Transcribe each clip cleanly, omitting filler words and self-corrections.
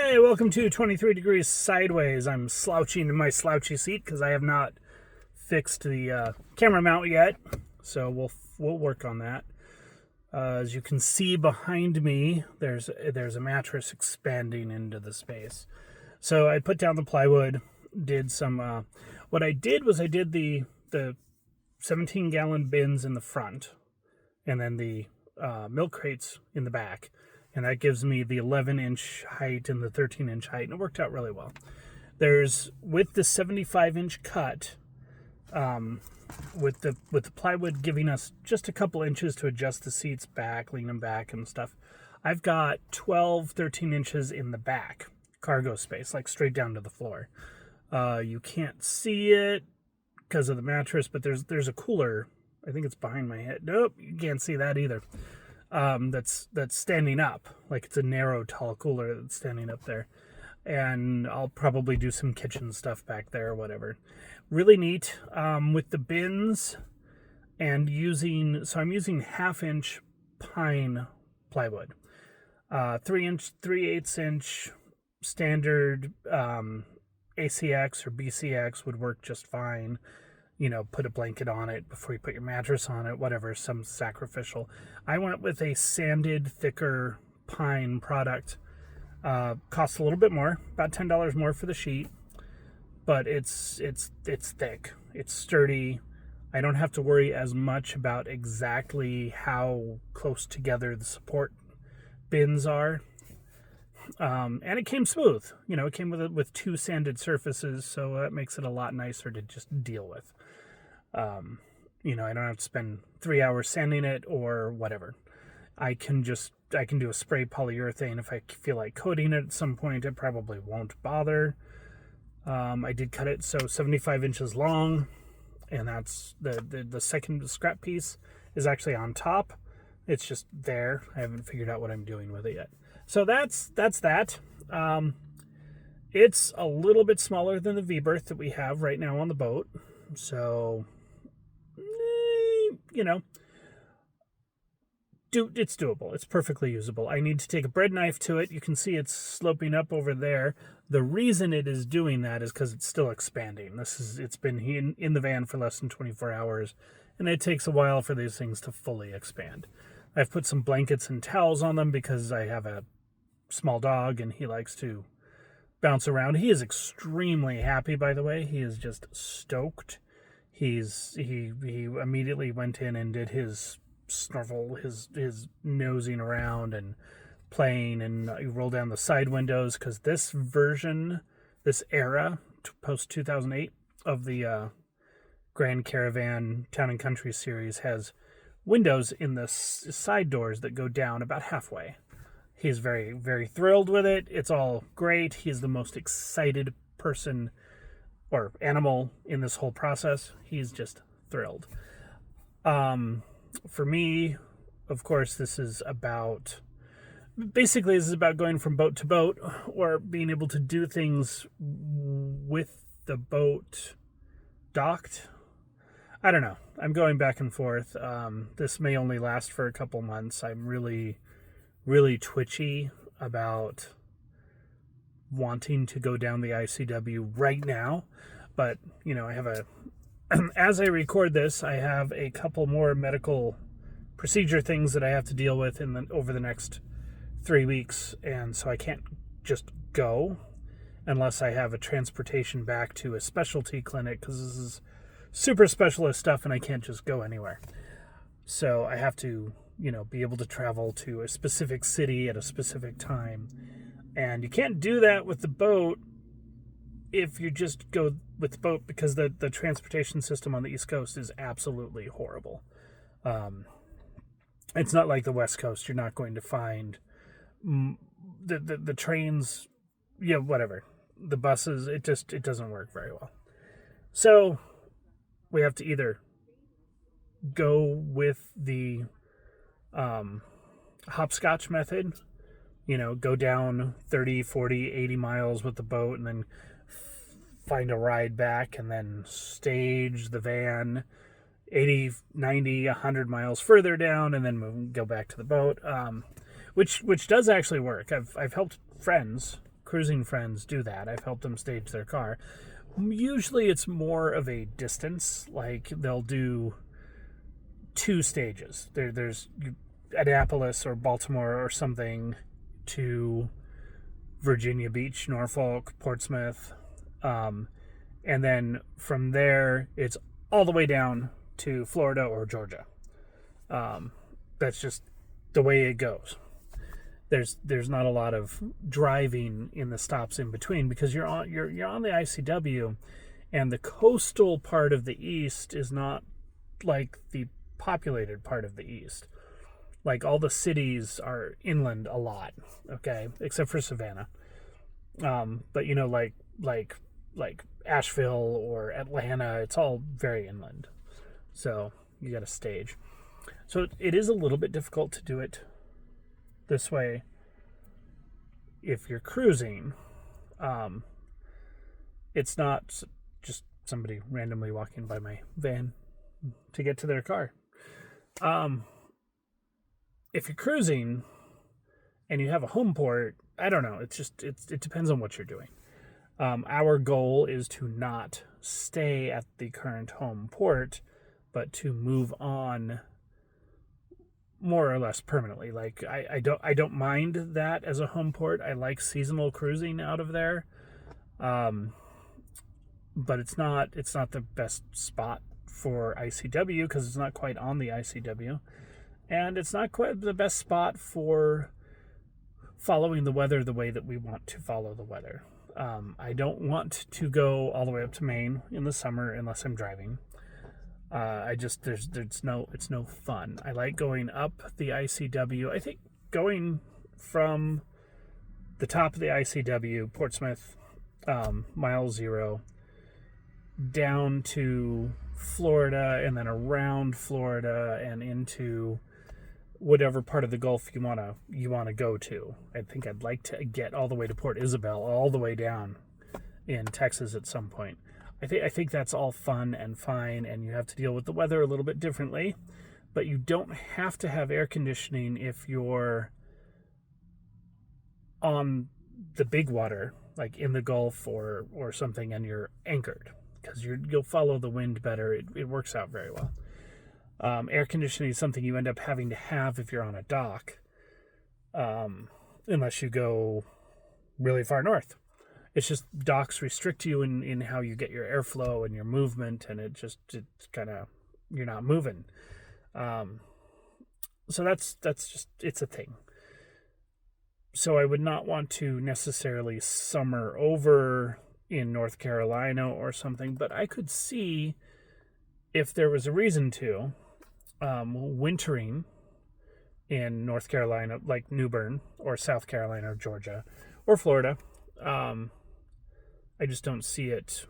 Hey, welcome to 23 Degrees Sideways. I'm slouching in my slouchy seat because I have not fixed the camera mount yet, so we'll work on that. As you can see behind me, there's a mattress expanding into the space. So I put down the plywood, did some. What I did was I did the 17-gallon bins in the front, and then the milk crates in the back. And that gives me the 11-inch height and the 13-inch height, and it worked out really well. There's, with the 75-inch cut, with the plywood giving us just a couple inches to adjust the seats back, lean them back and stuff, I've got 13 inches in the back, cargo space, like straight down to the floor. You can't see it because of the mattress, but there's a cooler. I think it's behind my head. Nope, you can't see that either. That's standing up, like it's a narrow, tall cooler that's standing up there. And I'll probably do some kitchen stuff back there or whatever. Really neat. With the bins and I'm using 1/2-inch pine plywood. 3-inch, 3/8-inch standard ACX or BCX would work just fine. You know, put a blanket on it before you put your mattress on it, whatever, some sacrificial. I went with a sanded, thicker pine product. Costs a little bit more, about $10 more for the sheet, but it's thick, it's sturdy. I don't have to worry as much about exactly how close together the support bins are. And it came smooth. You know, it came with two sanded surfaces, so that makes it a lot nicer to just deal with. You know, I don't have to spend 3 hours sanding it or whatever. I can do a spray polyurethane if I feel like coating it at some point. It probably won't bother. I did cut it so 75 inches long, and that's the second scrap piece is actually on top. It's just there. I haven't figured out what I'm doing with it yet. So that's that. It's a little bit smaller than the V-berth that we have right now on the boat. So, you know, it's doable. It's perfectly usable. I need to take a bread knife to it. You can see it's sloping up over there. The reason it is doing that is because it's still expanding. It's been in the van for less than 24 hours, and it takes a while for these things to fully expand. I've put some blankets and towels on them because I have a small dog and he likes to bounce around. He is extremely happy, by the way. He is just stoked. He immediately went in and did his snorkel, his nosing around and playing, and he rolled down the side windows because this era, post 2008 of the Grand Caravan Town and Country series has windows in the side doors that go down about halfway. He's very, very thrilled with it. It's all great. He's the most excited person or animal in this whole process. He's just thrilled. For me, of course, this is about going from boat to boat, or being able to do things with the boat docked. I don't know. I'm going back and forth. This may only last for a couple months. I'm really, really twitchy about wanting to go down the ICW right now. But, you know, I have as I record this, I have a couple more medical procedure things that I have to deal with over the next 3 weeks. And so I can't just go unless I have a transportation back to a specialty clinic, because this is super specialist stuff and I can't just go anywhere. So I have to, you know, be able to travel to a specific city at a specific time. And you can't do that with the boat if you just go with the boat, because the transportation system on the East Coast is absolutely horrible. It's not like the West Coast. You're not going to find the trains, yeah, whatever. The buses, it doesn't work very well. So we have to either go with the hopscotch method, you know, go down 30, 40, 80 miles with the boat and then find a ride back, and then stage the van 80, 90, 100 miles further down, and then go back to the boat, which does actually work. I've helped friends cruising friends do that. I've helped them stage their car. Usually it's more of a distance. Like they'll do 2 stages. There's Annapolis or Baltimore or something to Virginia Beach, Norfolk, Portsmouth. And then from there, it's all the way down to Florida or Georgia. That's just the way it goes. There's not a lot of driving in the stops in between because you're on the ICW, and the coastal part of the East is not like the populated part of the East. Like all the cities are inland a lot, okay, except for Savannah. But like Asheville or Atlanta, it's all very inland. So you got to stage. So it is a little bit difficult to do it this way if you're cruising. It's not just somebody randomly walking by my van to get to their car. If you're cruising and you have a home port, I don't know. It depends on what you're doing. Our goal is to not stay at the current home port, but to move on more or less permanently. Like I don't mind that as a home port. I like seasonal cruising out of there. But it's not the best spot for ICW because it's not quite on the ICW. And it's not quite the best spot for following the weather the way that we want to follow the weather. I don't want to go all the way up to Maine in the summer unless I'm driving. It's no fun. I like going up the ICW. I think going from the top of the ICW, Portsmouth, mile 0, down to Florida and then around Florida and into whatever part of the Gulf you wanna go to. I think I'd like to get all the way to Port Isabel, all the way down in Texas at some point. I think that's all fun and fine, and you have to deal with the weather a little bit differently, but you don't have to have air conditioning if you're on the big water, like in the Gulf or something, and you're anchored, because you'll follow the wind better. It works out very well. Air conditioning is something you end up having to have if you're on a dock, unless you go really far north. It's just docks restrict you in how you get your airflow and your movement, and it's kind of, you're not moving. So that's just, it's a thing. So I would not want to necessarily summer over in North Carolina or something, but I could see if there was a reason to, wintering in North Carolina, like New Bern or South Carolina or Georgia or Florida. I just don't see it.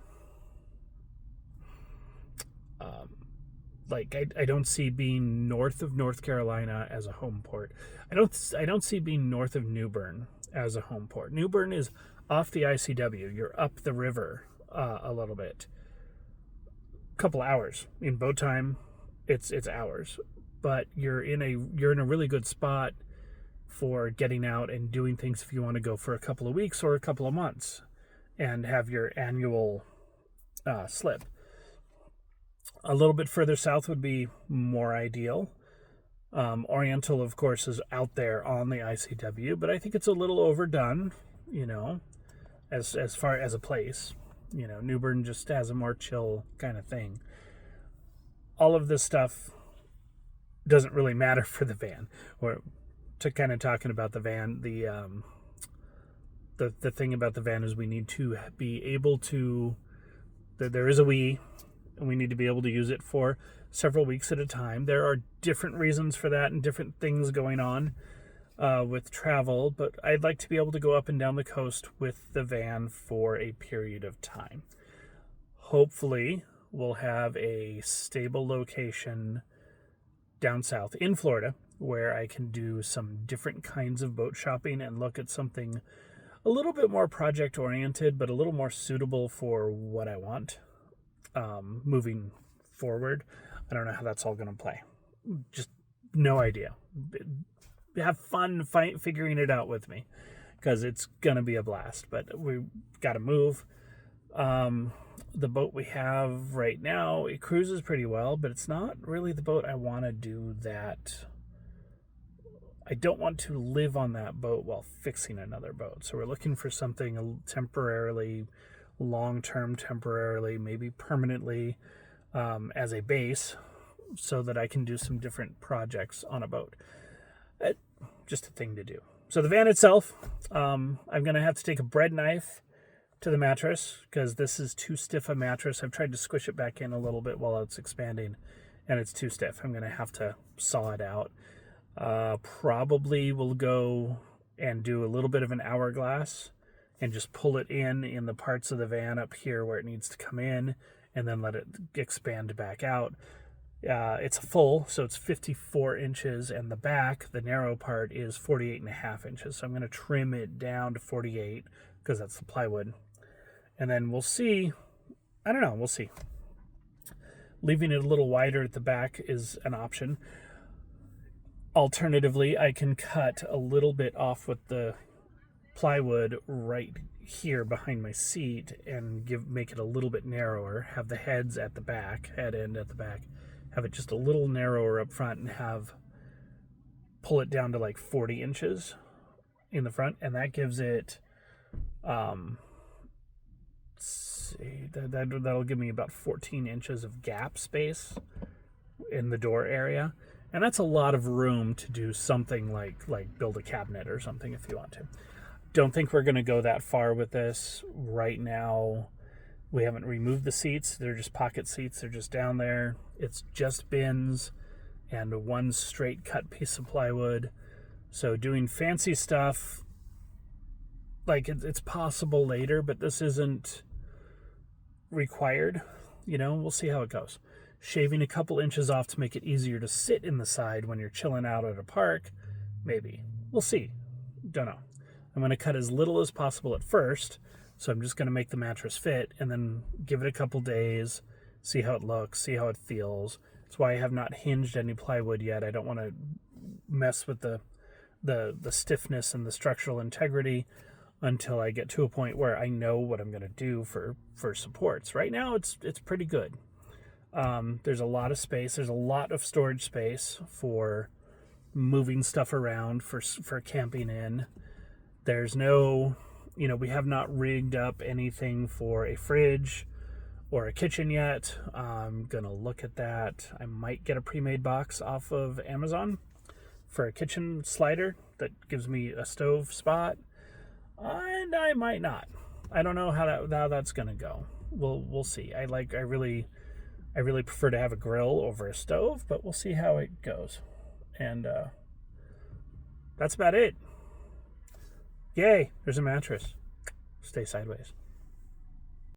I don't see being north of North Carolina as a home port. I don't see being north of New Bern as a home port. New Bern is off the ICW. You're up the river a little bit. Couple hours in boat time. It's hours, but you're in a really good spot for getting out and doing things if you want to go for a couple of weeks or a couple of months and have your annual slip. A little bit further south would be more ideal. Oriental, of course, is out there on the ICW, but I think it's a little overdone, as far as a place. New Bern just has a more chill kind of thing. All of this stuff doesn't really matter for the van. Or to kind of talking about the van, the thing about the van is we need to be able to, there is a we need to be able to use it for several weeks at a time. There are different reasons for that and different things going on with travel, but I'd like to be able to go up and down the coast with the van for a period of time. Hopefully, we'll have a stable location down south in Florida where I can do some different kinds of boat shopping and look at something a little bit more project oriented, but a little more suitable for what I want moving forward. I don't know how that's all going to play. Just no idea. Have fun figuring it out with me. because it's going to be a blast. But we got to move. The boat we have right now, it cruises pretty well, but it's not really the boat I want to do that. I don't want to live on that boat while fixing another boat. So we're looking for something temporarily, long-term temporarily, maybe permanently, as a base, so that I can do some different projects on a boat. Just a thing to do. So the van itself, I'm going to have to take a bread knife to the mattress because this is too stiff a mattress. I've tried to squish it back in a little bit while it's expanding, and it's too stiff. I'm going to have to saw it out. Probably will go and do a little bit of an hourglass and just pull it in the parts of the van up here where it needs to come in, and then let it expand back out. It's full, so it's 54 inches, and the back, the narrow part, is 48.5 inches. So I'm going to trim it down to 48 because that's the plywood. And then we'll see. I don't know. We'll see. Leaving it a little wider at the back is an option. Alternatively, I can cut a little bit off with the plywood right here behind my seat and make it a little bit narrower. Have the heads at the back, head end at the back. Have it just a little narrower up front and pull it down to like 40 inches in the front, and that gives it that'll give me about 14 inches of gap space in the door area, and that's a lot of room to do something like build a cabinet or something if you want to. Don't think we're going to go that far with this right now. We haven't removed the seats. They're just pocket seats. They're just down there. It's just bins and one straight cut piece of plywood. So doing fancy stuff, like it's possible later, but this isn't required. We'll see how it goes. Shaving a couple inches off to make it easier to sit in the side when you're chilling out at a park, maybe. We'll see. Don't know. I'm going to cut as little as possible at first. So I'm just going to make the mattress fit and then give it a couple days, see how it looks, see how it feels. That's why I have not hinged any plywood yet. I don't want to mess with the stiffness and the structural integrity until I get to a point where I know what I'm going to do for supports. Right now, it's pretty good. There's a lot of space. There's a lot of storage space for moving stuff around, for camping in. There's no... we have not rigged up anything for a fridge or a kitchen yet. I'm going to look at that. I might get a pre-made box off of Amazon for a kitchen slider that gives me a stove spot. And I might not. I don't know how that's going to go. We'll see. I really prefer to have a grill over a stove, but we'll see how it goes. And that's about it. Yay, there's a mattress. Stay sideways.